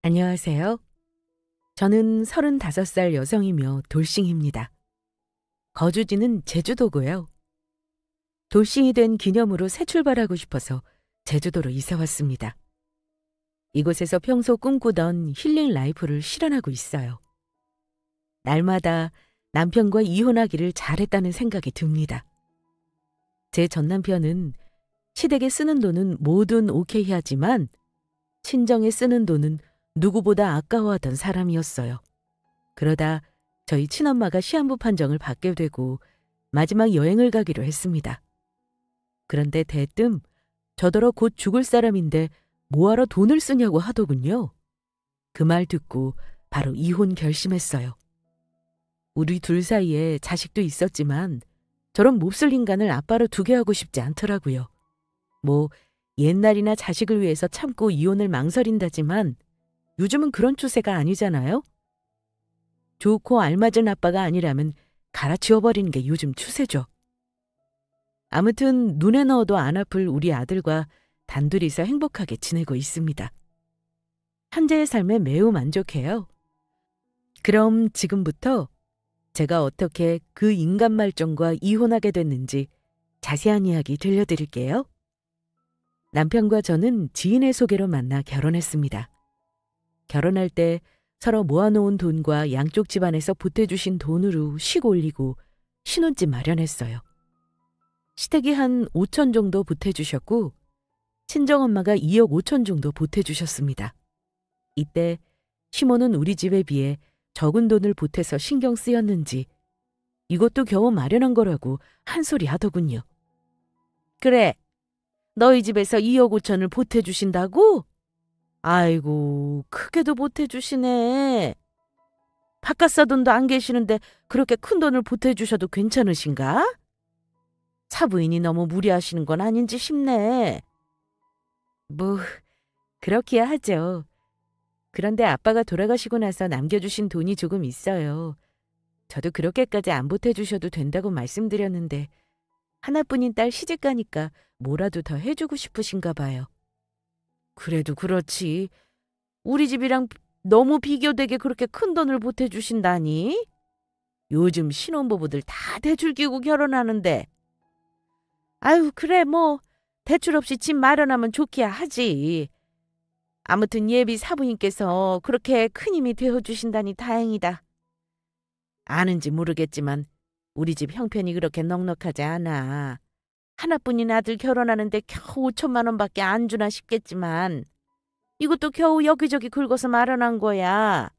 안녕하세요. 저는 35살 여성이며 돌싱입니다. 거주지는 제주도고요. 돌싱이 된 기념으로 새 출발하고 싶어서 제주도로 이사 왔습니다. 이곳에서 평소 꿈꾸던 힐링 라이프를 실현하고 있어요. 날마다 남편과 이혼하기를 잘했다는 생각이 듭니다. 제 전 남편은 시댁에 쓰는 돈은 뭐든 오케이 하지만 친정에 쓰는 돈은 누구보다 아까워하던 사람이었어요. 그러다 저희 친엄마가 시한부 판정을 받게 되고 마지막 여행을 가기로 했습니다. 그런데 대뜸 저더러 곧 죽을 사람인데 뭐하러 돈을 쓰냐고 하더군요. 그 말 듣고 바로 이혼 결심했어요. 우리 둘 사이에 자식도 있었지만 저런 몹쓸 인간을 아빠로 두게 하고 싶지 않더라고요. 뭐 옛날이나 자식을 위해서 참고 이혼을 망설인다지만 요즘은 그런 추세가 아니잖아요? 좋고 알맞은 아빠가 아니라면 갈아치워버리는 게 요즘 추세죠. 아무튼 눈에 넣어도 안 아플 우리 아들과 단둘이서 행복하게 지내고 있습니다. 현재의 삶에 매우 만족해요. 그럼 지금부터 제가 어떻게 그 인간 말종과 이혼하게 됐는지 자세한 이야기 들려드릴게요. 남편과 저는 지인의 소개로 만나 결혼했습니다. 결혼할 때 서로 모아놓은 돈과 양쪽 집안에서 보태주신 돈으로 식 올리고 신혼집 마련했어요. 시댁이 한 5천 정도 보태주셨고 친정엄마가 2억 5천 정도 보태주셨습니다. 이때 시모는 우리 집에 비해 적은 돈을 보태서 신경 쓰였는지 이것도 겨우 마련한 거라고 한 소리 하더군요. 그래, 너희 집에서 2억 5천을 보태주신다고? 아이고, 크게도 보태주시네. 바깥 사돈도 안 계시는데 그렇게 큰 돈을 보태주셔도 괜찮으신가? 사부인이 너무 무리하시는 건 아닌지 싶네. 뭐, 그렇기야 하죠. 그런데 아빠가 돌아가시고 나서 남겨주신 돈이 조금 있어요. 저도 그렇게까지 안 보태주셔도 된다고 말씀드렸는데 하나뿐인 딸 시집가니까 뭐라도 더 해주고 싶으신가 봐요. 그래도 그렇지. 우리 집이랑 너무 비교되게 그렇게 큰 돈을 보태주신다니? 요즘 신혼부부들 다 대출 끼고 결혼하는데. 아유, 그래 뭐 대출 없이 집 마련하면 좋기야 하지. 아무튼 예비 사부님께서 그렇게 큰 힘이 되어주신다니 다행이다. 아는지 모르겠지만 우리 집 형편이 그렇게 넉넉하지 않아. 하나뿐인 아들 결혼하는데 겨우 5천만 원밖에 안 주나 싶겠지만 이것도 겨우 여기저기 긁어서 마련한 거야.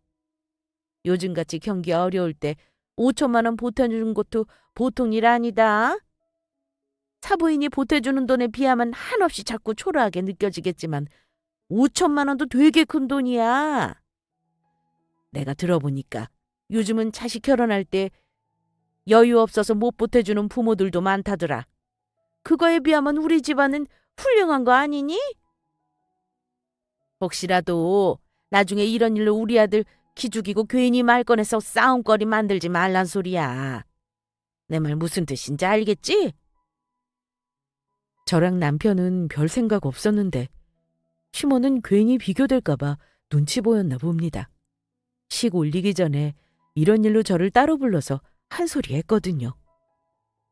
요즘같이 경기 어려울 때 5천만 원 보태주는 것도 보통 일 아니다. 사부인이 보태주는 돈에 비하면 한없이 자꾸 초라하게 느껴지겠지만 5천만 원도 되게 큰 돈이야. 내가 들어보니까 요즘은 자식 결혼할 때 여유 없어서 못 보태주는 부모들도 많다더라. 그거에 비하면 우리 집안은 훌륭한 거 아니니? 혹시라도 나중에 이런 일로 우리 아들 기죽이고 괜히 말 꺼내서 싸움거리 만들지 말란 소리야. 내 말 무슨 뜻인지 알겠지? 저랑 남편은 별 생각 없었는데 시모는 괜히 비교될까봐 눈치 보였나 봅니다. 식 올리기 전에 이런 일로 저를 따로 불러서 한 소리 했거든요.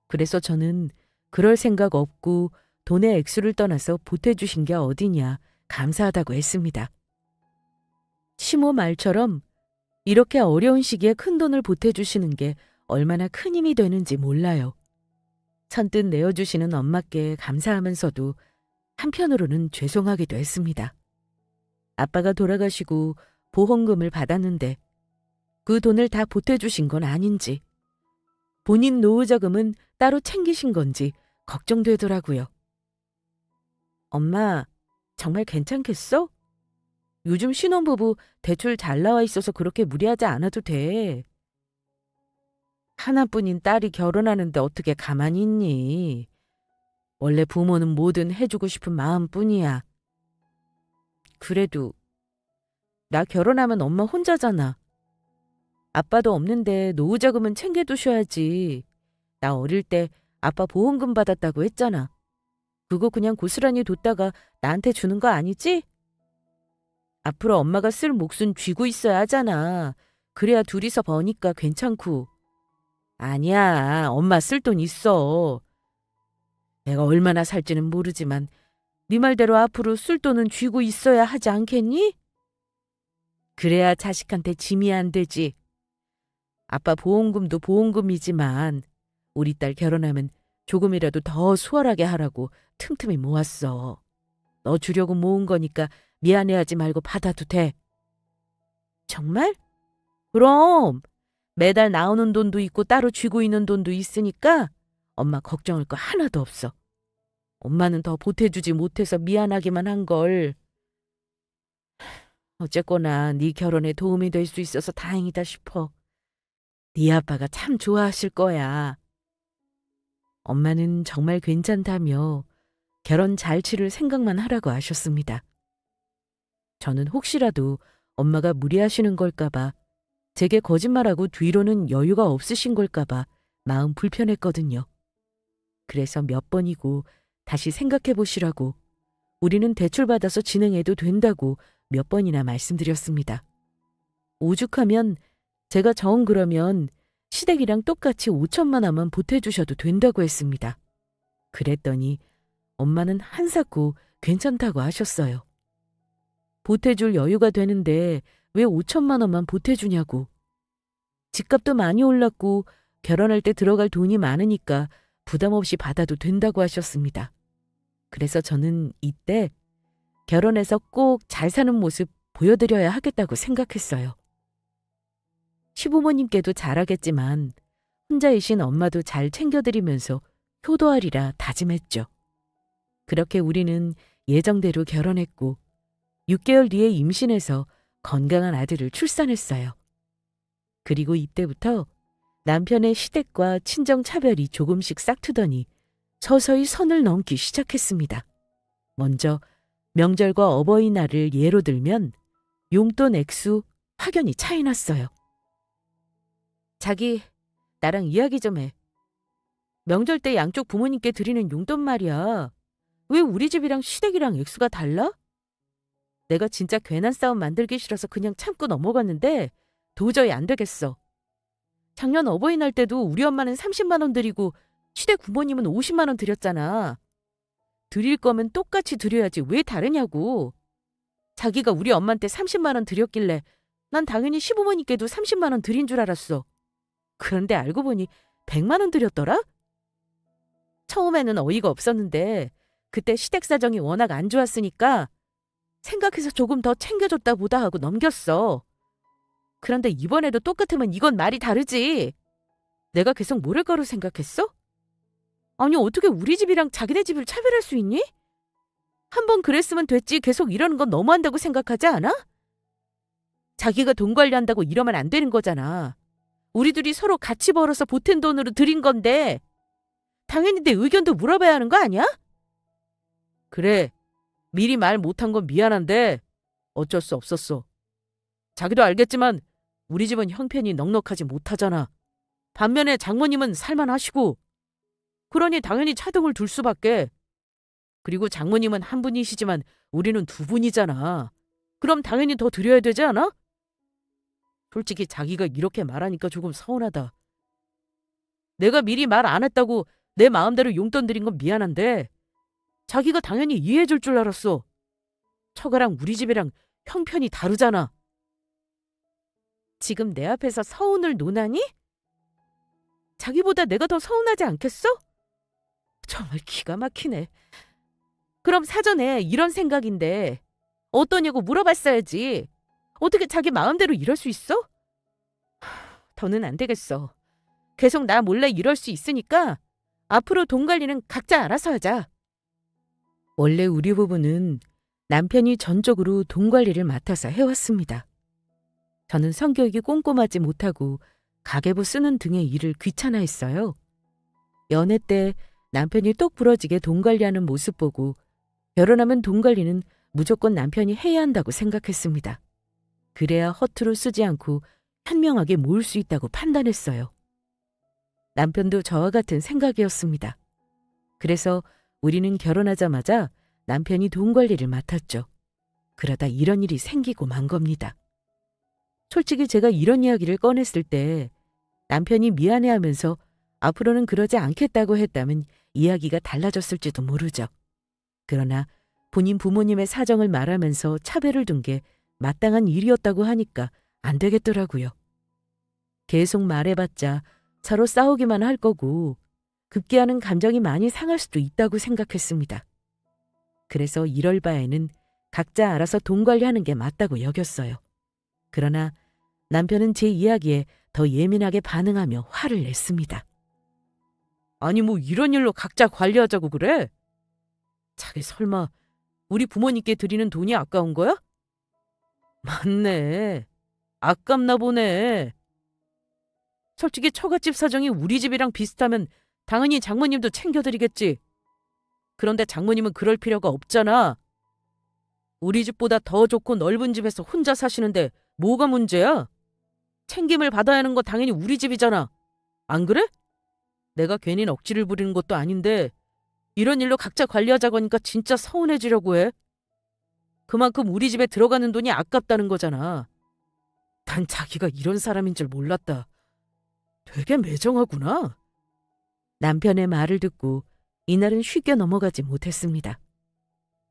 그래서 저는 그럴 생각 없고 돈의 액수를 떠나서 보태주신 게 어디냐 감사하다고 했습니다. 시모 말처럼 이렇게 어려운 시기에 큰 돈을 보태주시는 게 얼마나 큰 힘이 되는지 몰라요. 선뜻 내어주시는 엄마께 감사하면서도 한편으로는 죄송하기도 했습니다. 아빠가 돌아가시고 보험금을 받았는데 그 돈을 다 보태주신 건 아닌지 본인 노후자금은 따로 챙기신 건지 걱정되더라고요. 엄마, 정말 괜찮겠어? 요즘 신혼부부 대출 잘 나와 있어서 그렇게 무리하지 않아도 돼. 하나뿐인 딸이 결혼하는데 어떻게 가만히 있니? 원래 부모는 뭐든 해주고 싶은 마음뿐이야. 그래도 나 결혼하면 엄마 혼자잖아. 아빠도 없는데 노후자금은 챙겨두셔야지. 나 어릴 때 아빠 보험금 받았다고 했잖아. 그거 그냥 고스란히 뒀다가 나한테 주는 거 아니지? 앞으로 엄마가 쓸 몫은 쥐고 있어야 하잖아. 그래야 둘이서 버니까 괜찮고. 아니야, 엄마 쓸 돈 있어. 내가 얼마나 살지는 모르지만 네 말대로 앞으로 쓸 돈은 쥐고 있어야 하지 않겠니? 그래야 자식한테 짐이 안 되지. 아빠 보험금도 보험금이지만 우리 딸 결혼하면 조금이라도 더 수월하게 하라고 틈틈이 모았어. 너 주려고 모은 거니까 미안해하지 말고 받아도 돼. 정말? 그럼 매달 나오는 돈도 있고 따로 쥐고 있는 돈도 있으니까 엄마 걱정할 거 하나도 없어. 엄마는 더 보태주지 못해서 미안하기만 한걸. 어쨌거나 네 결혼에 도움이 될 수 있어서 다행이다 싶어. 네 아빠가 참 좋아하실 거야. 엄마는 정말 괜찮다며 결혼 잘 치를 생각만 하라고 하셨습니다. 저는 혹시라도 엄마가 무리하시는 걸까봐, 제게 거짓말하고 뒤로는 여유가 없으신 걸까봐 마음 불편했거든요. 그래서 몇 번이고 다시 생각해 보시라고, 우리는 대출받아서 진행해도 된다고 몇 번이나 말씀드렸습니다. 오죽하면 제가 정 그러면 시댁이랑 똑같이 5천만 원만 보태주셔도 된다고 했습니다. 그랬더니 엄마는 한사코 괜찮다고 하셨어요. 보태줄 여유가 되는데 왜 5천만 원만 보태주냐고. 집값도 많이 올랐고 결혼할 때 들어갈 돈이 많으니까 부담 없이 받아도 된다고 하셨습니다. 그래서 저는 이때 결혼해서 꼭 잘 사는 모습 보여드려야 하겠다고 생각했어요. 시부모님께도 잘하겠지만 혼자이신 엄마도 잘 챙겨드리면서 효도하리라 다짐했죠. 그렇게 우리는 예정대로 결혼했고 6개월 뒤에 임신해서 건강한 아들을 출산했어요. 그리고 이때부터 남편의 시댁과 친정차별이 조금씩 싹트더니 서서히 선을 넘기 시작했습니다. 먼저 명절과 어버이날을 예로 들면 용돈 액수 확연히 차이 났어요. 자기, 나랑 이야기 좀 해. 명절 때 양쪽 부모님께 드리는 용돈 말이야. 왜 우리 집이랑 시댁이랑 액수가 달라? 내가 진짜 괜한 싸움 만들기 싫어서 그냥 참고 넘어갔는데 도저히 안 되겠어. 작년 어버이날 때도 우리 엄마는 30만 원 드리고 시댁 부모님은 50만 원 드렸잖아. 드릴 거면 똑같이 드려야지 왜 다르냐고. 자기가 우리 엄마한테 30만 원 드렸길래 난 당연히 시부모님께도 30만 원 드린 줄 알았어. 그런데 알고 보니 100만 원 드렸더라? 처음에는 어이가 없었는데 그때 시댁 사정이 워낙 안 좋았으니까 생각해서 조금 더 챙겨줬다 보다 하고 넘겼어. 그런데 이번에도 똑같으면 이건 말이 다르지. 내가 계속 모를 거로 생각했어? 아니 어떻게 우리 집이랑 자기네 집을 차별할 수 있니? 한 번 그랬으면 됐지 계속 이러는 건 너무한다고 생각하지 않아? 자기가 돈 관리한다고 이러면 안 되는 거잖아. 우리 둘이 서로 같이 벌어서 보탠 돈으로 드린 건데 당연히 내 의견도 물어봐야 하는 거 아니야? 그래, 미리 말 못한 건 미안한데 어쩔 수 없었어. 자기도 알겠지만 우리 집은 형편이 넉넉하지 못하잖아. 반면에 장모님은 살만하시고 그러니 당연히 차등을 둘 수밖에. 그리고 장모님은 한 분이시지만 우리는 두 분이잖아. 그럼 당연히 더 드려야 되지 않아? 솔직히 자기가 이렇게 말하니까 조금 서운하다. 내가 미리 말 안 했다고 내 마음대로 용돈 드린 건 미안한데 자기가 당연히 이해해 줄 줄 알았어. 처가랑 우리 집이랑 형편이 다르잖아. 지금 내 앞에서 서운을 논하니? 자기보다 내가 더 서운하지 않겠어? 정말 기가 막히네. 그럼 사전에 이런 생각인데 어떠냐고 물어봤어야지. 어떻게 자기 마음대로 이럴 수 있어? 더는 안 되겠어. 계속 나 몰래 이럴 수 있으니까 앞으로 돈 관리는 각자 알아서 하자. 원래 우리 부부는 남편이 전적으로 돈 관리를 맡아서 해왔습니다. 저는 성격이 꼼꼼하지 못하고 가계부 쓰는 등의 일을 귀찮아했어요. 연애 때 남편이 똑 부러지게 돈 관리하는 모습 보고 결혼하면 돈 관리는 무조건 남편이 해야 한다고 생각했습니다. 그래야 허투루 쓰지 않고 현명하게 모을 수 있다고 판단했어요. 남편도 저와 같은 생각이었습니다. 그래서 우리는 결혼하자마자 남편이 돈 관리를 맡았죠. 그러다 이런 일이 생기고 만 겁니다. 솔직히 제가 이런 이야기를 꺼냈을 때 남편이 미안해하면서 앞으로는 그러지 않겠다고 했다면 이야기가 달라졌을지도 모르죠. 그러나 본인 부모님의 사정을 말하면서 차별을 둔 게 마땅한 일이었다고 하니까 안 되겠더라고요. 계속 말해봤자 서로 싸우기만 할 거고 급기야는 감정이 많이 상할 수도 있다고 생각했습니다. 그래서 이럴 바에는 각자 알아서 돈 관리하는 게 맞다고 여겼어요. 그러나 남편은 제 이야기에 더 예민하게 반응하며 화를 냈습니다. 아니 뭐 이런 일로 각자 관리하자고 그래? 자기 설마 우리 부모님께 드리는 돈이 아까운 거야? 맞네. 아깝나 보네. 솔직히 처갓집 사정이 우리 집이랑 비슷하면 당연히 장모님도 챙겨드리겠지. 그런데 장모님은 그럴 필요가 없잖아. 우리 집보다 더 좋고 넓은 집에서 혼자 사시는데 뭐가 문제야? 챙김을 받아야 하는 건 당연히 우리 집이잖아. 안 그래? 내가 괜히 억지를 부리는 것도 아닌데 이런 일로 각자 관리하자고 하니까 진짜 서운해지려고 해. 그만큼 우리 집에 들어가는 돈이 아깝다는 거잖아. 난 자기가 이런 사람인 줄 몰랐다. 되게 매정하구나. 남편의 말을 듣고 이날은 쉽게 넘어가지 못했습니다.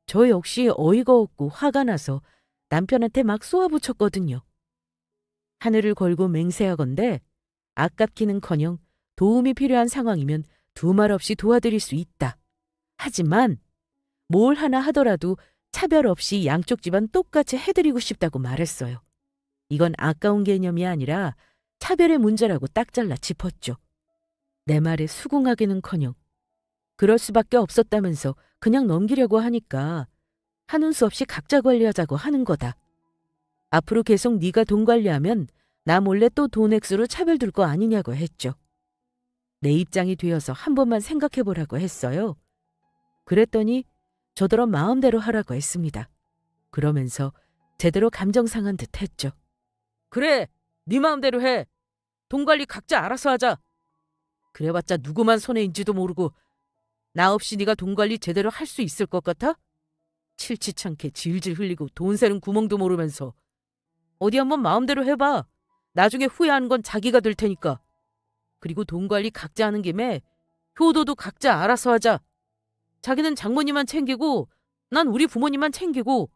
저 역시 어이가 없고 화가 나서 남편한테 막 쏘아붙였거든요. 하늘을 걸고 맹세하건대 아깝기는커녕 도움이 필요한 상황이면 두말 없이 도와드릴 수 있다. 하지만 뭘 하나 하더라도 차별 없이 양쪽 집안 똑같이 해드리고 싶다고 말했어요. 이건 아까운 개념이 아니라 차별의 문제라고 딱 잘라 짚었죠. 내 말에 수긍하기는커녕 그럴 수밖에 없었다면서 그냥 넘기려고 하니까 하는 수 없이 각자 관리하자고 하는 거다. 앞으로 계속 네가 돈 관리하면 나 몰래 또 돈 액수로 차별 둘 거 아니냐고 했죠. 내 입장이 되어서 한 번만 생각해보라고 했어요. 그랬더니 저더러 마음대로 하라고 했습니다. 그러면서 제대로 감정 상한 듯 했죠. 그래, 네 마음대로 해. 돈 관리 각자 알아서 하자. 그래봤자 누구만 손해인지도 모르고 나 없이 네가 돈 관리 제대로 할 수 있을 것 같아? 칠치찮게 질질 흘리고 돈 새는 구멍도 모르면서 어디 한번 마음대로 해봐. 나중에 후회하는 건 자기가 될 테니까. 그리고 돈 관리 각자 하는 김에 효도도 각자 알아서 하자. 자기는 장모님만 챙기고 난 우리 부모님만 챙기고.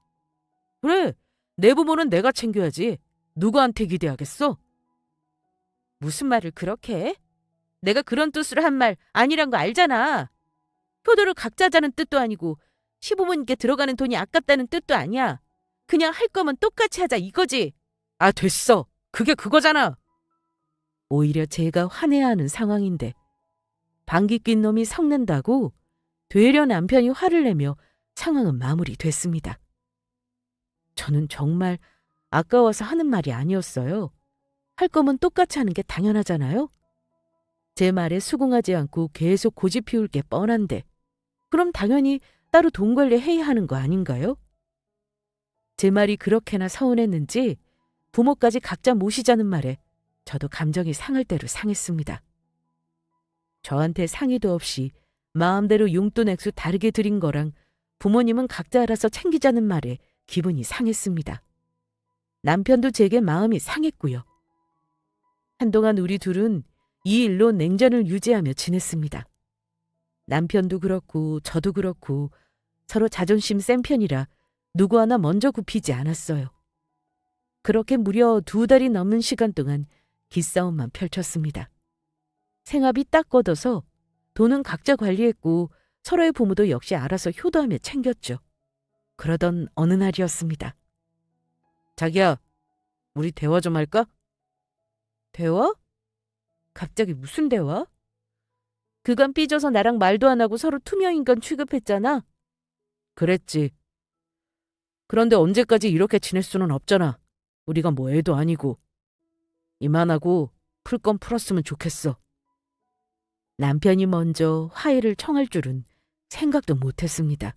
그래, 내 부모는 내가 챙겨야지. 누구한테 기대하겠어? 무슨 말을 그렇게 해? 내가 그런 뜻으로 한 말 아니란 거 알잖아. 효도를 각자 하자는 뜻도 아니고 시부모님께 들어가는 돈이 아깝다는 뜻도 아니야. 그냥 할 거면 똑같이 하자 이거지. 아, 됐어. 그게 그거잖아. 오히려 제가 화내야하는 상황인데 방귀 낀 놈이 섞는다고 되려 남편이 화를 내며 상황은 마무리됐습니다. 저는 정말 아까워서 하는 말이 아니었어요. 할 거면 똑같이 하는 게 당연하잖아요. 제 말에 수긍하지 않고 계속 고집 피울 게 뻔한데 그럼 당연히 따로 돈 관리해야 하는 거 아닌가요? 제 말이 그렇게나 서운했는지 부모까지 각자 모시자는 말에 저도 감정이 상할 대로 상했습니다. 저한테 상의도 없이 마음대로 용돈 액수 다르게 드린 거랑 부모님은 각자 알아서 챙기자는 말에 기분이 상했습니다. 남편도 제게 마음이 상했고요. 한동안 우리 둘은 이 일로 냉전을 유지하며 지냈습니다. 남편도 그렇고 저도 그렇고 서로 자존심 센 편이라 누구 하나 먼저 굽히지 않았어요. 그렇게 무려 2달이 넘는 시간 동안 기싸움만 펼쳤습니다. 생활비 딱 걷어서 돈은 각자 관리했고 서로의 부모도 역시 알아서 효도하며 챙겼죠. 그러던 어느 날이었습니다. 자기야, 우리 대화 좀 할까? 대화? 갑자기 무슨 대화? 그간 삐져서 나랑 말도 안 하고 서로 투명인간 취급했잖아. 그랬지. 그런데 언제까지 이렇게 지낼 수는 없잖아. 우리가 뭐 애도 아니고. 이만하고 풀 건 풀었으면 좋겠어. 남편이 먼저 화해를 청할 줄은 생각도 못했습니다.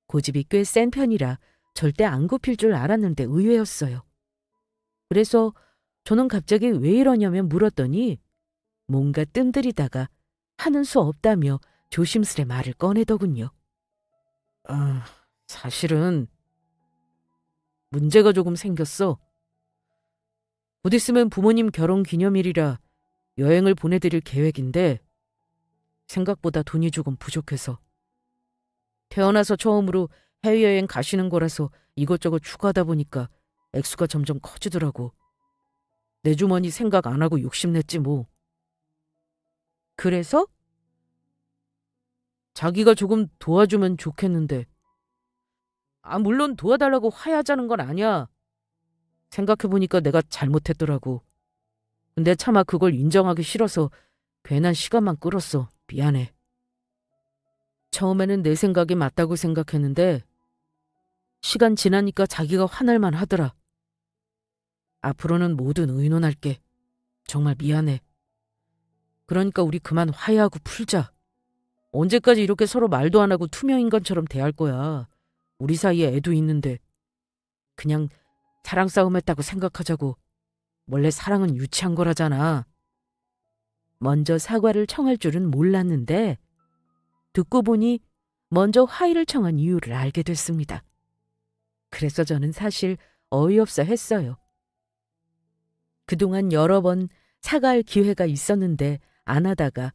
고집이 꽤 센 편이라 절대 안 굽힐 줄 알았는데 의외였어요. 그래서 저는 갑자기 왜 이러냐며 물었더니 뭔가 뜸들이다가 하는 수 없다며 조심스레 말을 꺼내더군요. 사실은 문제가 조금 생겼어. 곧 있으면 부모님 결혼 기념일이라 여행을 보내드릴 계획인데 생각보다 돈이 조금 부족해서. 태어나서 처음으로 해외여행 가시는 거라서 이것저것 추가하다 보니까 액수가 점점 커지더라고. 내 주머니 생각 안 하고 욕심냈지 뭐. 그래서? 자기가 조금 도와주면 좋겠는데. 물론 도와달라고 화해하자는 건 아니야. 생각해보니까 내가 잘못했더라고. 근데 차마 그걸 인정하기 싫어서 괜한 시간만 끌었어. 미안해. 처음에는 내 생각이 맞다고 생각했는데 시간 지나니까 자기가 화날만 하더라. 앞으로는 뭐든 의논할게. 정말 미안해. 그러니까 우리 그만 화해하고 풀자. 언제까지 이렇게 서로 말도 안 하고 투명인간처럼 대할 거야. 우리 사이에 애도 있는데. 그냥 사랑 싸움 했다고 생각하자고. 원래 사랑은 유치한 거라잖아. 먼저 사과를 청할 줄은 몰랐는데 듣고 보니 먼저 화해를 청한 이유를 알게 됐습니다. 그래서 저는 사실 어이없어 했어요. 그동안 여러 번 사과할 기회가 있었는데 안 하다가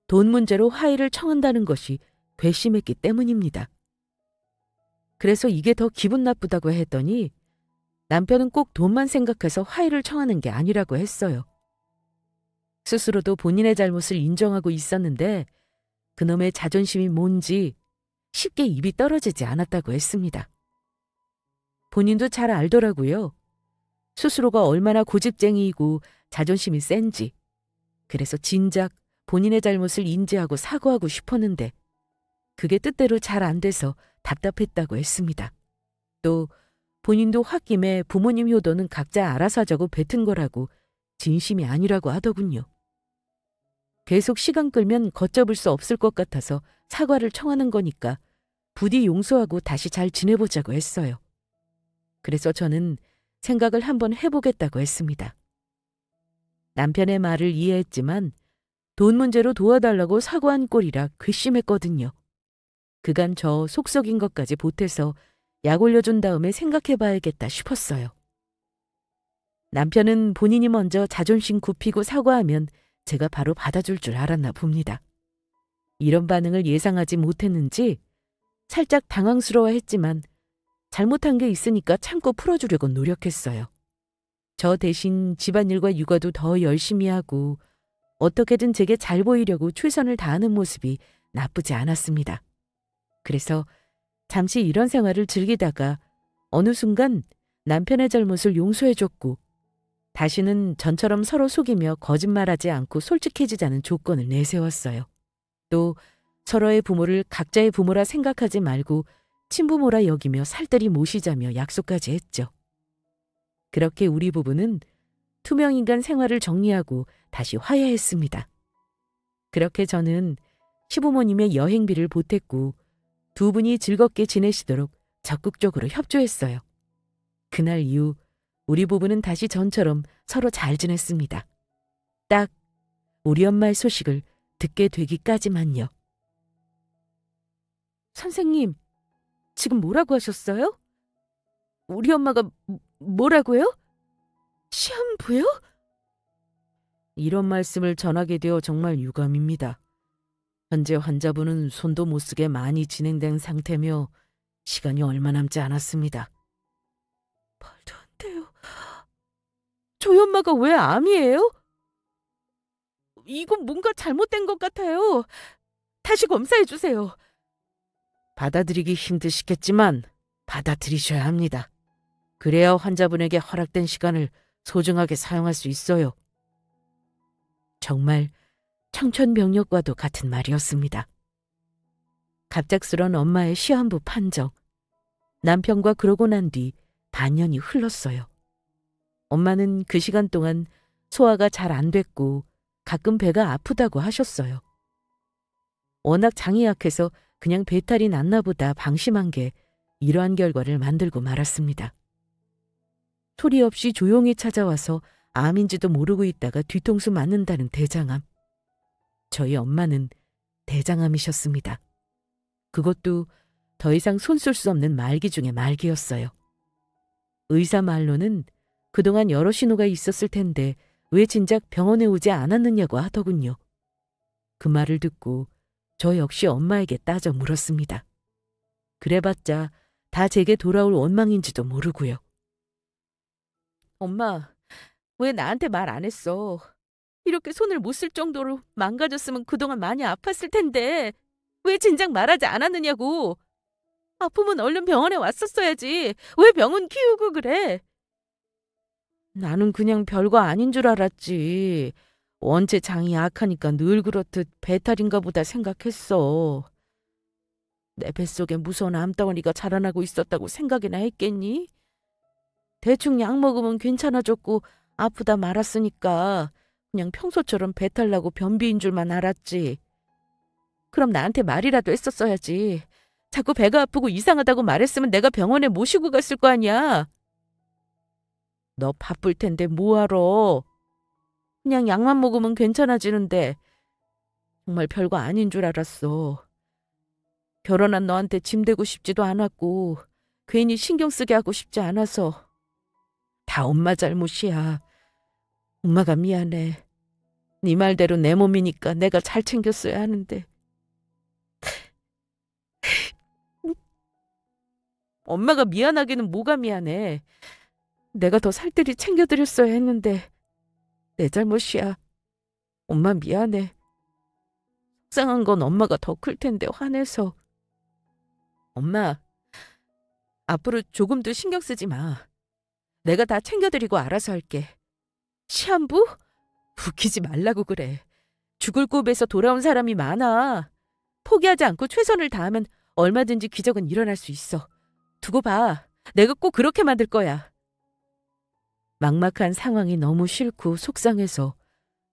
돈 문제로 화해를 청한다는 것이 괘씸했기 때문입니다. 그래서 이게 더 기분 나쁘다고 했더니 남편은 꼭 돈만 생각해서 화해를 청하는 게 아니라고 했어요. 스스로도 본인의 잘못을 인정하고 있었는데 그놈의 자존심이 뭔지 쉽게 입이 떨어지지 않았다고 했습니다. 본인도 잘 알더라고요. 스스로가 얼마나 고집쟁이이고 자존심이 센지. 그래서 진작 본인의 잘못을 인지하고 사과하고 싶었는데 그게 뜻대로 잘 안 돼서 답답했다고 했습니다. 또 본인도 홧김에 부모님 효도는 각자 알아서 하자고 뱉은 거라고 진심이 아니라고 하더군요. 계속 시간 끌면 걷잡을 수 없을 것 같아서 사과를 청하는 거니까 부디 용서하고 다시 잘 지내보자고 했어요. 그래서 저는 생각을 한번 해보겠다고 했습니다. 남편의 말을 이해했지만 돈 문제로 도와달라고 사과한 꼴이라 괘씸했거든요. 그간 저 속썩인 것까지 보태서 약 올려준 다음에 생각해봐야겠다 싶었어요. 남편은 본인이 먼저 자존심 굽히고 사과하면 제가 바로 받아줄 줄 알았나 봅니다. 이런 반응을 예상하지 못했는지 살짝 당황스러워했지만 잘못한 게 있으니까 참고 풀어주려고 노력했어요. 저 대신 집안일과 육아도 더 열심히 하고 어떻게든 제게 잘 보이려고 최선을 다하는 모습이 나쁘지 않았습니다. 그래서 잠시 이런 생활을 즐기다가 어느 순간 남편의 잘못을 용서해줬고 다시는 전처럼 서로 속이며 거짓말하지 않고 솔직해지자는 조건을 내세웠어요. 또 서로의 부모를 각자의 부모라 생각하지 말고 친부모라 여기며 살뜰히 모시자며 약속까지 했죠. 그렇게 우리 부부는 투명인간 생활을 정리하고 다시 화해했습니다. 그렇게 저는 시부모님의 여행비를 보탰고 두 분이 즐겁게 지내시도록 적극적으로 협조했어요. 그날 이후 우리 부부는 다시 전처럼 서로 잘 지냈습니다. 딱 우리 엄마의 소식을 듣게 되기까지만요. 선생님, 지금 뭐라고 하셨어요? 우리 엄마가 뭐라고요? 시한부요? 이런 말씀을 전하게 되어 정말 유감입니다. 현재 환자분은 손도 못 쓰게 많이 진행된 상태며 시간이 얼마 남지 않았습니다. 말도 안 돼요. 저희 엄마가 왜 암이에요? 이건 뭔가 잘못된 것 같아요. 다시 검사해 주세요. 받아들이기 힘드시겠지만 받아들이셔야 합니다. 그래야 환자분에게 허락된 시간을 소중하게 사용할 수 있어요. 정말 청천벽력과도 같은 말이었습니다. 갑작스런 엄마의 시한부 판정. 남편과 그러고 난 뒤 반년이 흘렀어요. 엄마는 그 시간 동안 소화가 잘 안 됐고 가끔 배가 아프다고 하셨어요. 워낙 장이 약해서 그냥 배탈이 났나 보다 방심한 게 이러한 결과를 만들고 말았습니다. 소리 없이 조용히 찾아와서 암인지도 모르고 있다가 뒤통수 맞는다는 대장암. 저희 엄마는 대장암이셨습니다. 그것도 더 이상 손쓸 수 없는 말기 중의 말기였어요. 의사 말로는 그동안 여러 신호가 있었을 텐데 왜 진작 병원에 오지 않았느냐고 하더군요. 그 말을 듣고 저 역시 엄마에게 따져 물었습니다. 그래봤자 다 제게 돌아올 원망인지도 모르고요. 엄마, 왜 나한테 말 안 했어? 이렇게 손을 못 쓸 정도로 망가졌으면 그동안 많이 아팠을 텐데 왜 진작 말하지 않았느냐고. 아프면 얼른 병원에 왔었어야지. 왜 병원 키우고 그래? 나는 그냥 별거 아닌 줄 알았지. 원체 장이 약하니까 늘 그렇듯 배탈인가 보다 생각했어. 내 뱃속에 무서운 암덩어리가 자라나고 있었다고 생각이나 했겠니? 대충 약 먹으면 괜찮아졌고 아프다 말았으니까 그냥 평소처럼 배탈 나고 변비인 줄만 알았지. 그럼 나한테 말이라도 했었어야지. 자꾸 배가 아프고 이상하다고 말했으면 내가 병원에 모시고 갔을 거 아니야. 너 바쁠 텐데 뭐하러. 그냥 약만 먹으면 괜찮아지는데 정말 별거 아닌 줄 알았어. 결혼한 너한테 짐 되고 싶지도 않았고 괜히 신경 쓰게 하고 싶지 않아서. 다 엄마 잘못이야. 엄마가 미안해. 네 말대로 내 몸이니까 내가 잘 챙겼어야 하는데. 엄마가 미안하기는 뭐가 미안해. 내가 더 살뜰히 챙겨드렸어야 했는데 내 잘못이야. 엄마 미안해. 속상한 건 엄마가 더 클 텐데 화내서. 엄마, 앞으로 조금도 신경 쓰지 마. 내가 다 챙겨드리고 알아서 할게. 시한부? 웃기지 말라고 그래. 죽을 고비에서 돌아온 사람이 많아. 포기하지 않고 최선을 다하면 얼마든지 기적은 일어날 수 있어. 두고 봐. 내가 꼭 그렇게 만들 거야. 막막한 상황이 너무 싫고 속상해서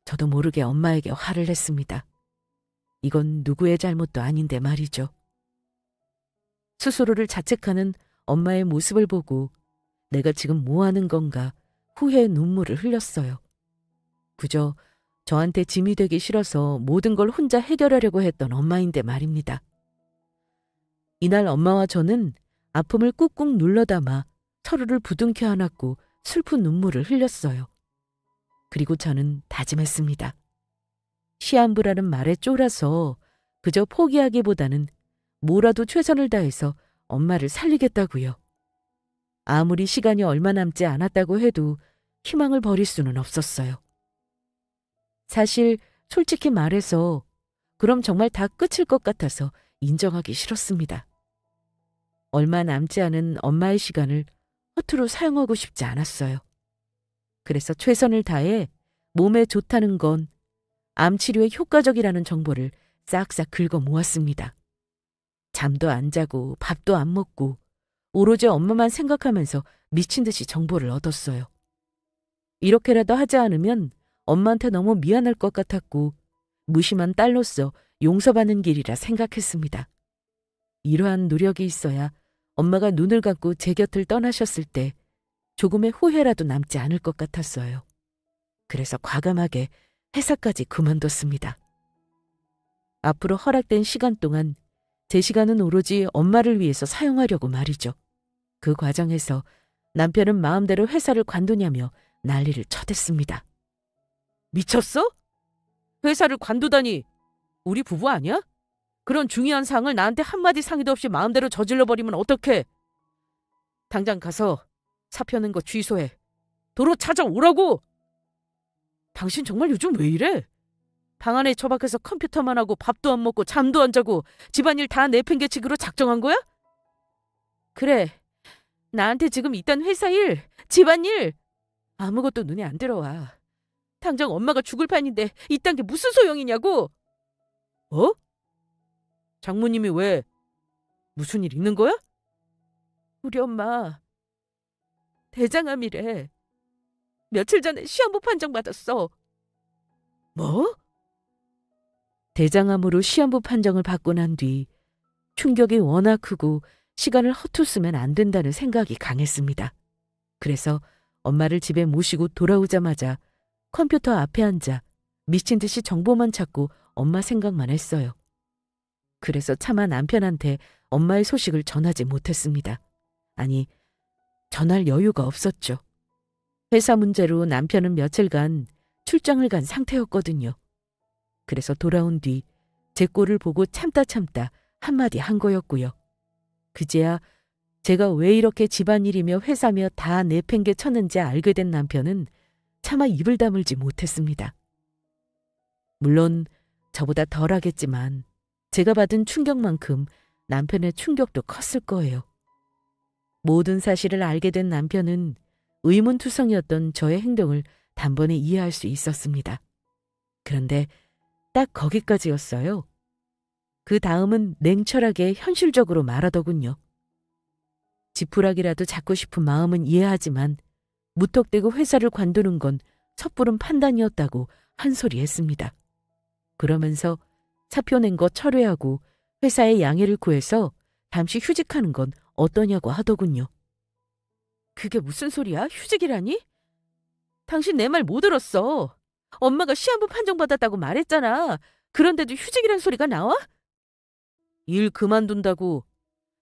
저도 모르게 엄마에게 화를 냈습니다. 이건 누구의 잘못도 아닌데 말이죠. 스스로를 자책하는 엄마의 모습을 보고 내가 지금 뭐 하는 건가 후회의 눈물을 흘렸어요. 그저 저한테 짐이 되기 싫어서 모든 걸 혼자 해결하려고 했던 엄마인데 말입니다. 이날 엄마와 저는 아픔을 꾹꾹 눌러 담아 서로를 부둥켜 안았고 슬픈 눈물을 흘렸어요. 그리고 저는 다짐했습니다. 시한부라는 말에 쫄아서 그저 포기하기보다는 뭐라도 최선을 다해서 엄마를 살리겠다고요. 아무리 시간이 얼마 남지 않았다고 해도 희망을 버릴 수는 없었어요. 사실 솔직히 말해서 그럼 정말 다 끝일 것 같아서 인정하기 싫었습니다. 얼마 남지 않은 엄마의 시간을 허투루 사용하고 싶지 않았어요. 그래서 최선을 다해 몸에 좋다는 건 암 치료에 효과적이라는 정보를 싹싹 긁어 모았습니다. 잠도 안 자고 밥도 안 먹고 오로지 엄마만 생각하면서 미친 듯이 정보를 얻었어요. 이렇게라도 하지 않으면 엄마한테 너무 미안할 것 같았고 무심한 딸로서 용서받는 길이라 생각했습니다. 이러한 노력이 있어야 엄마가 눈을 감고 제 곁을 떠나셨을 때 조금의 후회라도 남지 않을 것 같았어요. 그래서 과감하게 회사까지 그만뒀습니다. 앞으로 허락된 시간 동안 제 시간은 오로지 엄마를 위해서 사용하려고 말이죠. 그 과정에서 남편은 마음대로 회사를 관두냐며 난리를 쳐댔습니다. 미쳤어? 회사를 관두다니. 우리 부부 아니야? 그런 중요한 사항을 나한테 한마디 상의도 없이 마음대로 저질러버리면 어떡해? 당장 가서 사표 낸 거 취소해. 도로 찾아오라고! 당신 정말 요즘 왜 이래? 방 안에 처박혀서 컴퓨터만 하고 밥도 안 먹고 잠도 안 자고 집안일 다 내팽개치기로 작정한 거야? 그래. 나한테 지금 이딴 회사 일, 집안일 아무것도 눈에 안 들어와. 당장 엄마가 죽을 판인데 이딴 게 무슨 소용이냐고. 어? 장모님이 왜? 무슨 일 있는 거야? 우리 엄마 대장암이래. 며칠 전에 시한부 판정 받았어. 뭐? 대장암으로 시한부 판정을 받고 난 뒤 충격이 워낙 크고 시간을 허투 쓰면 안 된다는 생각이 강했습니다. 그래서 엄마를 집에 모시고 돌아오자마자 컴퓨터 앞에 앉아 미친 듯이 정보만 찾고 엄마 생각만 했어요. 그래서 차마 남편한테 엄마의 소식을 전하지 못했습니다. 아니, 전할 여유가 없었죠. 회사 문제로 남편은 며칠간 출장을 간 상태였거든요. 그래서 돌아온 뒤 제 꼴을 보고 참다 한마디 한 거였고요. 그제야 제가 왜 이렇게 집안일이며 회사며 다 내팽개 쳤는지 알게 된 남편은 차마 입을 다물지 못했습니다. 물론 저보다 덜하겠지만 제가 받은 충격만큼 남편의 충격도 컸을 거예요. 모든 사실을 알게 된 남편은 의문투성이었던 저의 행동을 단번에 이해할 수 있었습니다. 그런데 딱 거기까지였어요. 그 다음은 냉철하게 현실적으로 말하더군요. 지푸라기라도 잡고 싶은 마음은 이해하지만 무턱대고 회사를 관두는 건 섣부른 판단이었다고 한 소리 했습니다. 그러면서 사표 낸 거 철회하고 회사에 양해를 구해서 잠시 휴직하는 건 어떠냐고 하더군요. 그게 무슨 소리야? 휴직이라니? 당신 내 말 못 들었어. 엄마가 시한부 판정받았다고 말했잖아. 그런데도 휴직이란 소리가 나와? 일 그만둔다고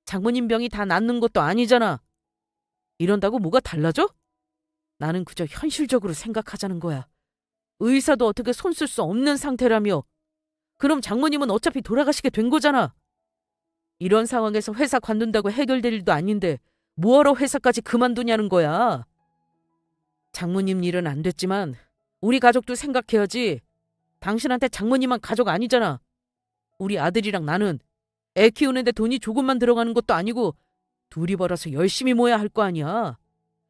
장모님 병이 다 낫는 것도 아니잖아. 이런다고 뭐가 달라져? 나는 그저 현실적으로 생각하자는 거야. 의사도 어떻게 손 쓸 수 없는 상태라며. 그럼 장모님은 어차피 돌아가시게 된 거잖아. 이런 상황에서 회사 관둔다고 해결될 일도 아닌데 뭐하러 회사까지 그만두냐는 거야. 장모님 일은 안 됐지만 우리 가족도 생각해야지. 당신한테 장모님만 가족 아니잖아. 우리 아들이랑 나는 애 키우는데 돈이 조금만 들어가는 것도 아니고 둘이 벌어서 열심히 모아야 할 거 아니야.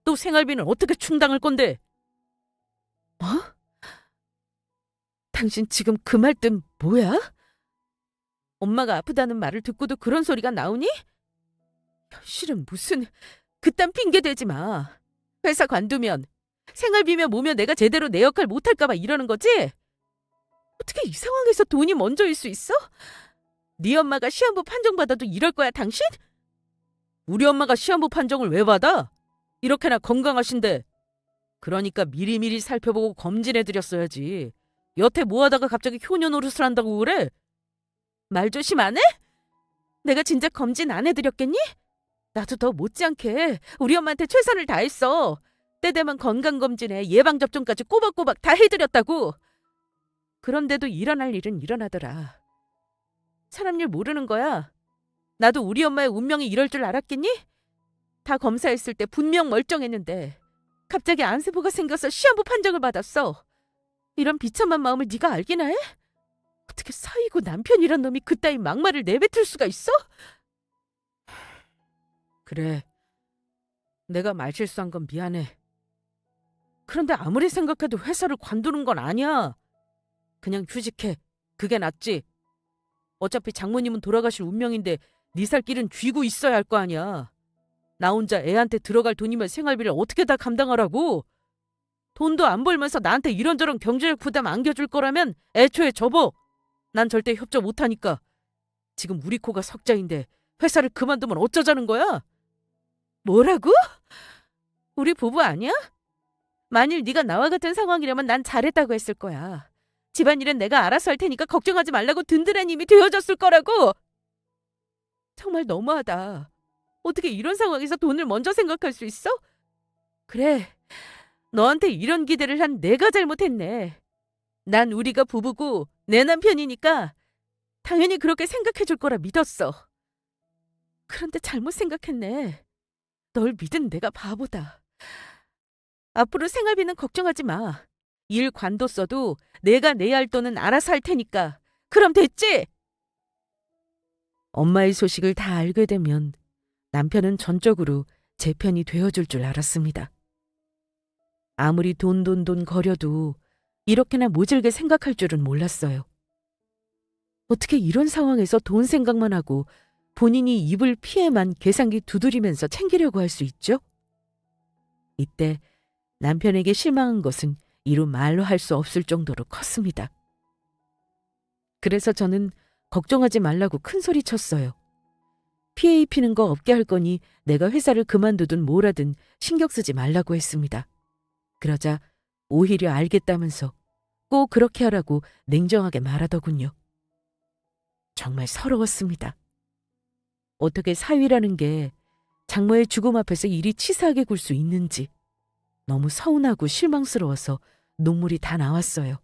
또 생활비는 어떻게 충당할 건데? 뭐? 당신 지금 그 말뜻 뭐야? 엄마가 아프다는 말을 듣고도 그런 소리가 나오니? 현실은 무슨... 그딴 핑계 대지 마. 회사 관두면 생활비며 뭐며 내가 제대로 내 역할 못할까 봐 이러는 거지? 어떻게 이 상황에서 돈이 먼저일 수 있어? 네 엄마가 시한부 판정받아도 이럴 거야, 당신? 우리 엄마가 시한부 판정을 왜 받아? 이렇게나 건강하신데. 그러니까 미리미리 살펴보고 검진해드렸어야지. 여태 뭐하다가 갑자기 효녀 노릇을 한다고 그래? 말 조심 안 해? 내가 진작 검진 안 해드렸겠니? 나도 더 못지않게 우리 엄마한테 최선을 다했어. 때 되면 건강검진에 예방접종까지 꼬박꼬박 다 해드렸다고. 그런데도 일어날 일은 일어나더라. 사람 일 모르는 거야. 나도 우리 엄마의 운명이 이럴 줄 알았겠니? 다 검사했을 때 분명 멀쩡했는데 갑자기 안세포가 생겨서 시한부 판정을 받았어. 이런 비참한 마음을 네가 알기나 해? 어떻게 사이고 남편이란 놈이 그따위 막말을 내뱉을 수가 있어? 그래, 내가 말실수한 건 미안해. 그런데 아무리 생각해도 회사를 관두는 건 아니야. 그냥 휴직해. 그게 낫지. 어차피 장모님은 돌아가실 운명인데 네 살 길은 쥐고 있어야 할 거 아니야. 나 혼자 애한테 들어갈 돈이면 생활비를 어떻게 다 감당하라고. 돈도 안 벌면서 나한테 이런저런 경제적 부담 안겨줄 거라면 애초에 접어. 난 절대 협조 못하니까. 지금 우리 코가 석자인데 회사를 그만두면 어쩌자는 거야? 뭐라고? 우리 부부 아니야? 만일 네가 나와 같은 상황이라면 난 잘했다고 했을 거야. 집안일은 내가 알아서 할 테니까 걱정하지 말라고 든든한 힘이 되어줬을 거라고. 정말 너무하다. 어떻게 이런 상황에서 돈을 먼저 생각할 수 있어? 그래, 너한테 이런 기대를 한 내가 잘못했네. 난 우리가 부부고 내 남편이니까 당연히 그렇게 생각해 줄 거라 믿었어. 그런데 잘못 생각했네. 널 믿은 내가 바보다. 앞으로 생활비는 걱정하지 마. 일 관뒀어도 내가 내야 할 돈은 알아서 할 테니까. 그럼 됐지? 엄마의 소식을 다 알게 되면 남편은 전적으로 제 편이 되어줄 줄 알았습니다. 아무리 돈 거려도 이렇게나 모질게 생각할 줄은 몰랐어요. 어떻게 이런 상황에서 돈 생각만 하고 본인이 입을 피해만 계산기 두드리면서 챙기려고 할 수 있죠? 이때 남편에게 실망한 것은 이루 말로 할 수 없을 정도로 컸습니다. 그래서 저는 걱정하지 말라고 큰 소리 쳤어요. 피해 입히는 거 없게 할 거니 내가 회사를 그만두든 뭐라든 신경 쓰지 말라고 했습니다. 그러자 오히려 알겠다면서 꼭 그렇게 하라고 냉정하게 말하더군요. 정말 서러웠습니다. 어떻게 사위라는 게 장모의 죽음 앞에서 이리 치사하게 굴 수 있는지 너무 서운하고 실망스러워서 눈물이 다 나왔어요.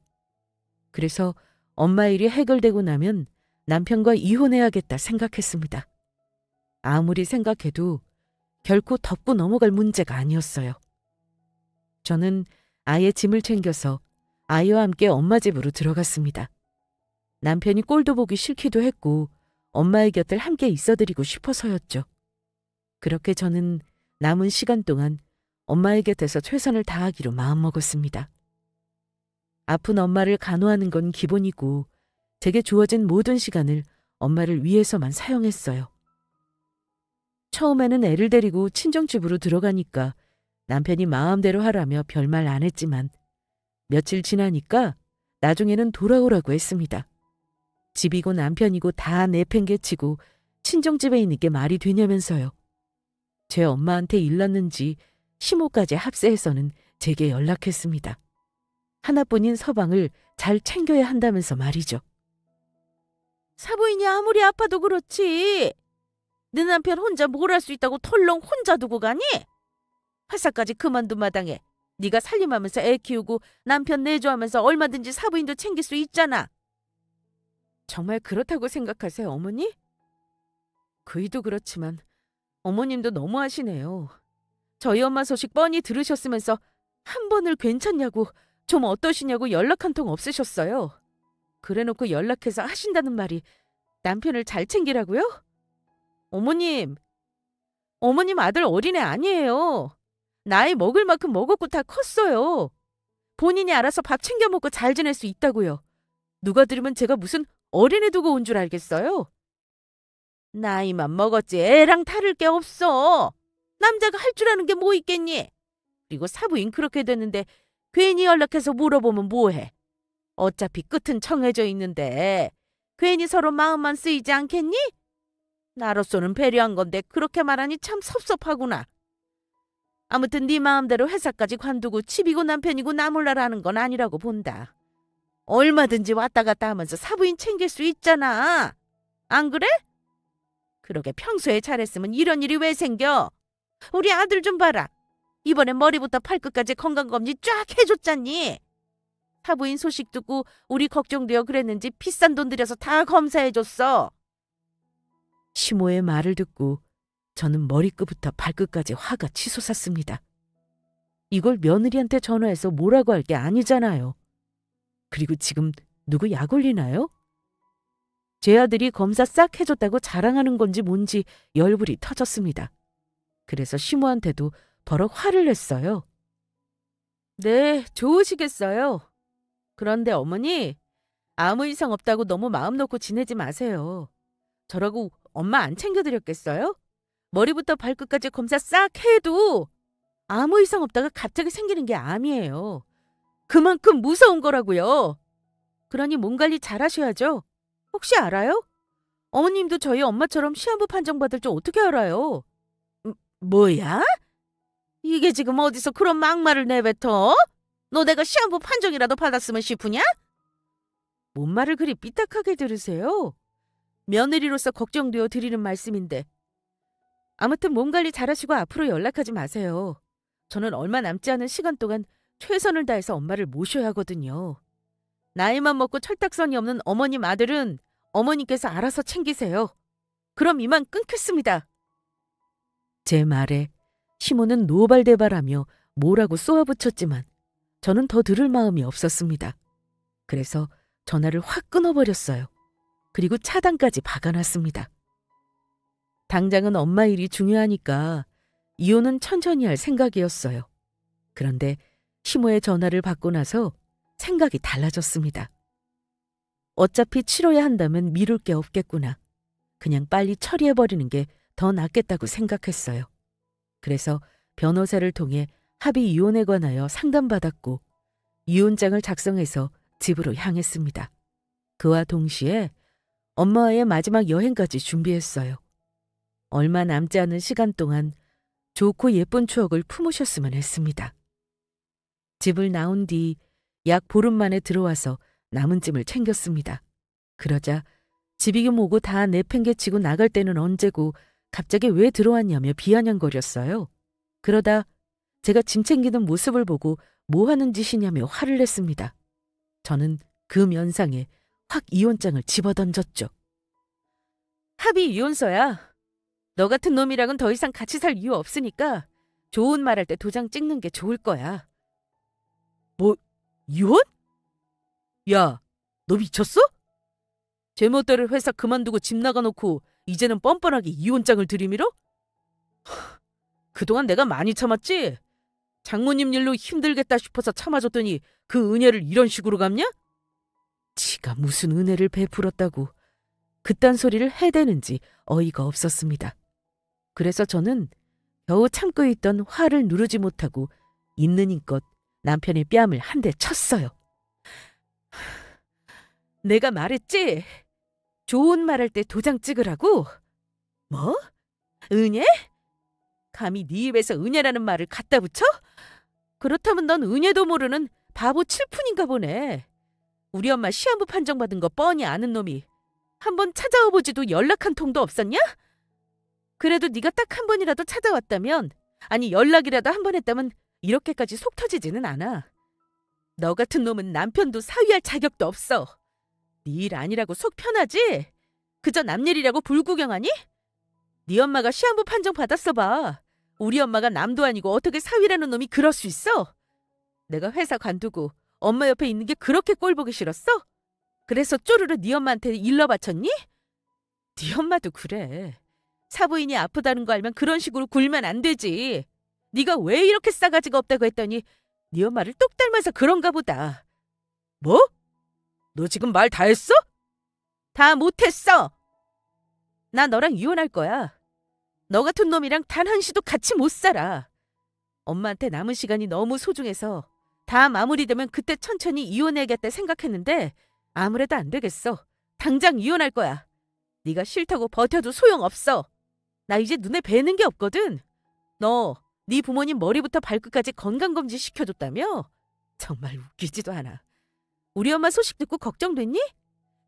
그래서 엄마 일이 해결되고 나면 남편과 이혼해야겠다 생각했습니다. 아무리 생각해도 결코 덮고 넘어갈 문제가 아니었어요. 저는 아이의 짐을 챙겨서 아이와 함께 엄마 집으로 들어갔습니다. 남편이 꼴도 보기 싫기도 했고 엄마의 곁을 함께 있어드리고 싶어서였죠. 그렇게 저는 남은 시간 동안 엄마의 곁에서 최선을 다하기로 마음먹었습니다. 아픈 엄마를 간호하는 건 기본이고 제게 주어진 모든 시간을 엄마를 위해서만 사용했어요. 처음에는 애를 데리고 친정집으로 들어가니까 남편이 마음대로 하라며 별말 안 했지만 며칠 지나니까 나중에는 돌아오라고 했습니다. 집이고 남편이고 다 내팽개치고 친정집에 있는 게 말이 되냐면서요. 제 엄마한테 일렀는지 시모까지 합세해서는 제게 연락했습니다. 하나뿐인 서방을 잘 챙겨야 한다면서 말이죠. 사부인이 아무리 아파도 그렇지. 네 남편 혼자 뭘 할 수 있다고 털렁 혼자 두고 가니? 회사까지 그만둔 마당에 네가 살림하면서 애 키우고 남편 내조하면서 얼마든지 사부인도 챙길 수 있잖아. 정말 그렇다고 생각하세요, 어머니? 그이도 그렇지만 어머님도 너무하시네요. 저희 엄마 소식 뻔히 들으셨으면서 한 번을 괜찮냐고 좀 어떠시냐고 연락 한 통 없으셨어요. 그래놓고 연락해서 하신다는 말이 남편을 잘 챙기라고요? 어머님 아들 어린애 아니에요. 나이 먹을 만큼 먹었고 다 컸어요. 본인이 알아서 밥 챙겨 먹고 잘 지낼 수 있다고요. 누가 들으면 제가 무슨 어린애 두고 온 줄 알겠어요? 나이만 먹었지 애랑 다를 게 없어. 남자가 할 줄 아는 게 뭐 있겠니? 그리고 사부인 그렇게 됐는데 괜히 연락해서 물어보면 뭐해? 어차피 끝은 정해져 있는데 괜히 서로 마음만 쓰이지 않겠니? 나로서는 배려한 건데 그렇게 말하니 참 섭섭하구나. 아무튼 네 마음대로 회사까지 관두고 집이고 남편이고 나몰라라는 건 아니라고 본다. 얼마든지 왔다 갔다 하면서 사부인 챙길 수 있잖아. 안 그래? 그러게 평소에 잘했으면 이런 일이 왜 생겨? 우리 아들 좀 봐라. 이번에 머리부터 발끝까지 건강검진 쫙 해줬잖니. 사부인 소식 듣고 우리 걱정되어 그랬는지 비싼 돈 들여서 다 검사해줬어. 시모의 말을 듣고 저는 머리끝부터 발끝까지 화가 치솟았습니다. 이걸 며느리한테 전화해서 뭐라고 할 게 아니잖아요. 그리고 지금 누구 약 올리나요? 제 아들이 검사 싹 해줬다고 자랑하는 건지 뭔지 열불이 터졌습니다. 그래서 시모한테도 버럭 화를 냈어요. 네, 좋으시겠어요. 그런데 어머니, 아무 이상 없다고 너무 마음 놓고 지내지 마세요. 저라고 엄마 안 챙겨드렸겠어요? 머리부터 발끝까지 검사 싹 해도 아무 이상 없다가 갑자기 생기는 게 암이에요. 그만큼 무서운 거라고요. 그러니 몸 관리 잘 하셔야죠. 혹시 알아요? 어머님도 저희 엄마처럼 시한부 판정받을 줄 어떻게 알아요? 뭐야? 이게 지금 어디서 그런 막말을 내뱉어? 너 내가 시한부 판정이라도 받았으면 싶으냐? 뭔 말을 그리 삐딱하게 들으세요? 며느리로서 걱정되어 드리는 말씀인데. 아무튼 몸 관리 잘하시고 앞으로 연락하지 마세요. 저는 얼마 남지 않은 시간 동안 최선을 다해서 엄마를 모셔야 하거든요. 나이만 먹고 철딱선이 없는 어머님 아들은 어머니께서 알아서 챙기세요. 그럼 이만 끊겠습니다. 제 말에 시모는 노발대발하며 뭐라고 쏘아붙였지만 저는 더 들을 마음이 없었습니다. 그래서 전화를 확 끊어버렸어요. 그리고 차단까지 박아놨습니다. 당장은 엄마 일이 중요하니까 이혼은 천천히 할 생각이었어요. 그런데 시모의 전화를 받고 나서 생각이 달라졌습니다. 어차피 치러야 한다면 미룰 게 없겠구나. 그냥 빨리 처리해버리는 게 더 낫겠다고 생각했어요. 그래서 변호사를 통해 합의 이혼에 관하여 상담받았고 이혼장을 작성해서 집으로 향했습니다. 그와 동시에 엄마와의 마지막 여행까지 준비했어요. 얼마 남지 않은 시간 동안 좋고 예쁜 추억을 품으셨으면 했습니다. 집을 나온 뒤 약 보름 만에 들어와서 남은 짐을 챙겼습니다. 그러자 집이고 뭐고 다 내팽개치고 나갈 때는 언제고 갑자기 왜 들어왔냐며 비아냥거렸어요. 그러다 제가 짐 챙기는 모습을 보고 뭐 하는 짓이냐며 화를 냈습니다. 저는 그 면상에 확 이혼장을 집어던졌죠. 합의 이혼서야. 너 같은 놈이랑은 더 이상 같이 살 이유 없으니까 좋은 말 할 때 도장 찍는 게 좋을 거야. 뭐, 이혼? 야, 너 미쳤어? 제멋대로 회사 그만두고 집 나가놓고 이제는 뻔뻔하게 이혼장을 들이밀어? 그동안 내가 많이 참았지? 장모님 일로 힘들겠다 싶어서 참아줬더니 그 은혜를 이런 식으로 갚냐? 지가 무슨 은혜를 베풀었다고 그딴 소리를 해대는지 어이가 없었습니다. 그래서 저는 겨우 참고 있던 화를 누르지 못하고 있는 힘껏 남편의 뺨을 한 대 쳤어요. 내가 말했지? 좋은 말 할 때 도장 찍으라고? 뭐? 은혜? 감히 네 입에서 은혜라는 말을 갖다 붙여? 그렇다면 넌 은혜도 모르는 바보 칠푼인가 보네. 우리 엄마 시한부 판정받은 거 뻔히 아는 놈이 한번 찾아와 보지도 연락 한 통도 없었냐? 그래도 네가 딱 한 번이라도 찾아왔다면, 아니 연락이라도 한 번 했다면 이렇게까지 속 터지지는 않아. 너 같은 놈은 남편도 사위할 자격도 없어. 네 일 아니라고 속 편하지? 그저 남 일이라고 불구경하니? 네 엄마가 시한부 판정 받았어 봐. 우리 엄마가 남도 아니고 어떻게 사위라는 놈이 그럴 수 있어? 내가 회사 관두고 엄마 옆에 있는 게 그렇게 꼴보기 싫었어? 그래서 쪼르르 네 엄마한테 일러 바쳤니? 네 엄마도 그래. 사부인이 아프다는 거 알면 그런 식으로 굴면 안 되지. 네가 왜 이렇게 싸가지가 없다고 했더니 네 엄마를 똑 닮아서 그런가 보다. 뭐? 너 지금 말 다 했어? 다 못했어. 나 너랑 이혼할 거야. 너 같은 놈이랑 단 한 시도 같이 못 살아. 엄마한테 남은 시간이 너무 소중해서 다 마무리되면 그때 천천히 이혼해야겠다 생각했는데 아무래도 안 되겠어. 당장 이혼할 거야. 네가 싫다고 버텨도 소용없어. 나 이제 눈에 뵈는 게 없거든. 너, 네 부모님 머리부터 발끝까지 건강검진 시켜줬다며? 정말 웃기지도 않아. 우리 엄마 소식 듣고 걱정됐니?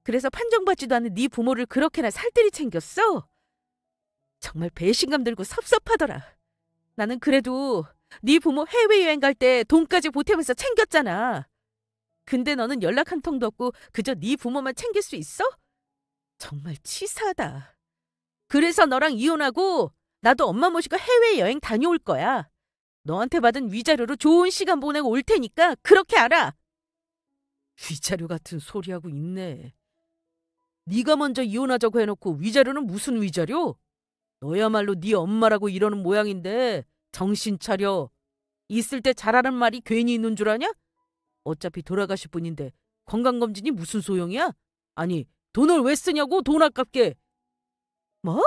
그래서 판정받지도 않은 네 부모를 그렇게나 살뜰히 챙겼어? 정말 배신감 들고 섭섭하더라. 나는 그래도 네 부모 해외여행 갈 때 돈까지 보태면서 챙겼잖아. 근데 너는 연락 한 통도 없고 그저 네 부모만 챙길 수 있어? 정말 치사하다. 그래서 너랑 이혼하고 나도 엄마 모시고 해외여행 다녀올 거야. 너한테 받은 위자료로 좋은 시간 보내고 올 테니까 그렇게 알아. 위자료 같은 소리하고 있네. 네가 먼저 이혼하자고 해놓고 위자료는 무슨 위자료? 너야말로 네 엄마라고 이러는 모양인데 정신 차려. 있을 때 잘하는 말이 괜히 있는 줄 아냐? 어차피 돌아가실 분인데 건강검진이 무슨 소용이야? 아니 돈을 왜 쓰냐고 돈 아깝게. 뭐?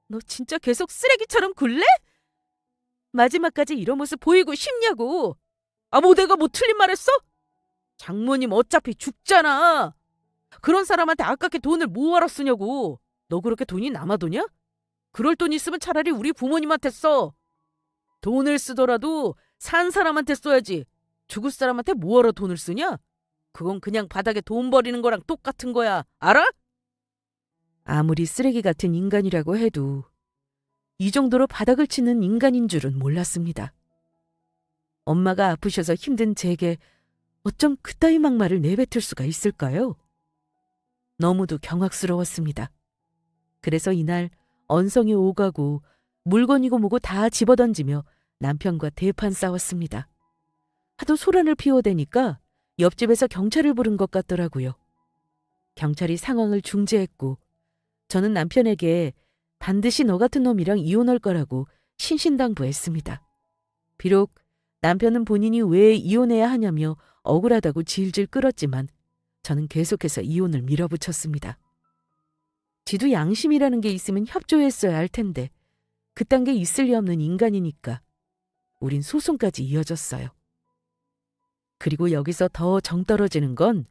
너 진짜 계속 쓰레기처럼 굴래? 마지막까지 이런 모습 보이고 싶냐고. 아 뭐 내가 뭐 틀린 말 했어? 장모님 어차피 죽잖아. 그런 사람한테 아깝게 돈을 뭐하러 쓰냐고. 너 그렇게 돈이 남아도냐? 그럴 돈 있으면 차라리 우리 부모님한테 써. 돈을 쓰더라도 산 사람한테 써야지. 죽을 사람한테 뭐하러 돈을 쓰냐? 그건 그냥 바닥에 돈 버리는 거랑 똑같은 거야. 알아? 아무리 쓰레기 같은 인간이라고 해도 이 정도로 바닥을 치는 인간인 줄은 몰랐습니다. 엄마가 아프셔서 힘든 제게 어쩜 그따위 막말을 내뱉을 수가 있을까요? 너무도 경악스러웠습니다. 그래서 이날 언성이 오가고 물건이고 뭐고 다 집어던지며 남편과 대판 싸웠습니다. 하도 소란을 피워대니까 옆집에서 경찰을 부른 것 같더라고요. 경찰이 상황을 중재했고 저는 남편에게 반드시 너 같은 놈이랑 이혼할 거라고 신신당부했습니다. 비록 남편은 본인이 왜 이혼해야 하냐며 억울하다고 질질 끌었지만 저는 계속해서 이혼을 밀어붙였습니다. 지도 양심이라는 게 있으면 협조했어야 할 텐데 그딴 게 있을 리 없는 인간이니까 우린 소송까지 이어졌어요. 그리고 여기서 더 정 떨어지는 건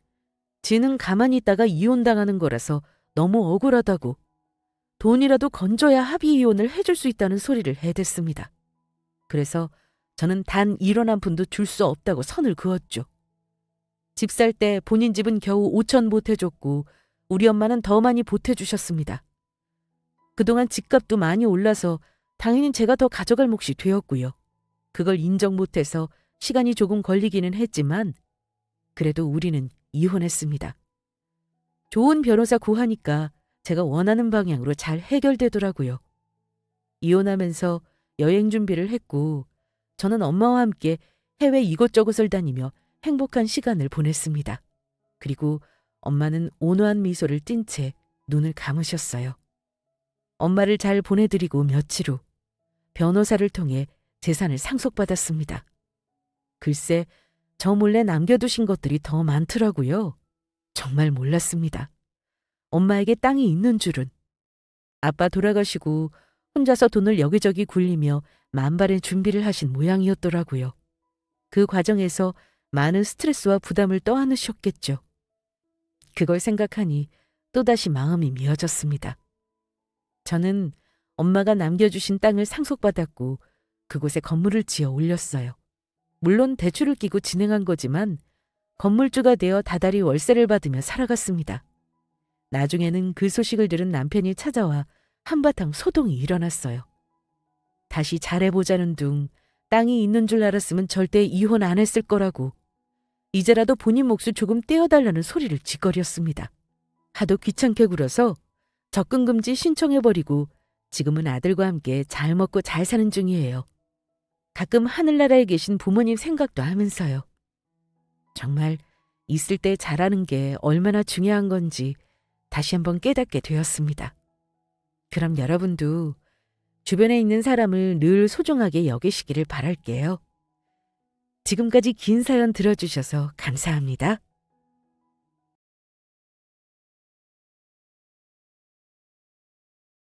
지는 가만히 있다가 이혼당하는 거라서 너무 억울하다고 돈이라도 건져야 합의 이혼을 해줄 수 있다는 소리를 해댔습니다. 그래서 저는 단 1원 한 푼도 줄 수 없다고 선을 그었죠. 집 살 때 본인 집은 겨우 5천 보태줬고 우리 엄마는 더 많이 보태주셨습니다. 그동안 집값도 많이 올라서 당연히 제가 더 가져갈 몫이 되었고요. 그걸 인정 못해서 시간이 조금 걸리기는 했지만 그래도 우리는 이혼했습니다. 좋은 변호사 구하니까 제가 원하는 방향으로 잘 해결되더라고요. 이혼하면서 여행 준비를 했고 저는 엄마와 함께 해외 이곳저곳을 다니며 행복한 시간을 보냈습니다. 그리고 엄마는 온화한 미소를 띤 채 눈을 감으셨어요. 엄마를 잘 보내드리고 며칠 후 변호사를 통해 재산을 상속받았습니다. 글쎄, 저 몰래 남겨두신 것들이 더 많더라고요. 정말 몰랐습니다. 엄마에게 땅이 있는 줄은. 아빠 돌아가시고 혼자서 돈을 여기저기 굴리며 만발의 준비를 하신 모양이었더라고요. 그 과정에서 많은 스트레스와 부담을 떠안으셨겠죠. 그걸 생각하니 또다시 마음이 미어졌습니다. 저는 엄마가 남겨주신 땅을 상속받았고 그곳에 건물을 지어 올렸어요. 물론 대출을 끼고 진행한 거지만 건물주가 되어 다달이 월세를 받으며 살아갔습니다. 나중에는 그 소식을 들은 남편이 찾아와 한바탕 소동이 일어났어요. 다시 잘해보자는 둥 땅이 있는 줄 알았으면 절대 이혼 안 했을 거라고 이제라도 본인 몫을 조금 떼어달라는 소리를 짓거렸습니다. 하도 귀찮게 굴어서 접근금지 신청해버리고 지금은 아들과 함께 잘 먹고 잘 사는 중이에요. 가끔 하늘나라에 계신 부모님 생각도 하면서요. 정말 있을 때 잘하는 게 얼마나 중요한 건지 다시 한번 깨닫게 되었습니다. 그럼 여러분도 주변에 있는 사람을 늘 소중하게 여기시기를 바랄게요. 지금까지 긴 사연 들어주셔서 감사합니다.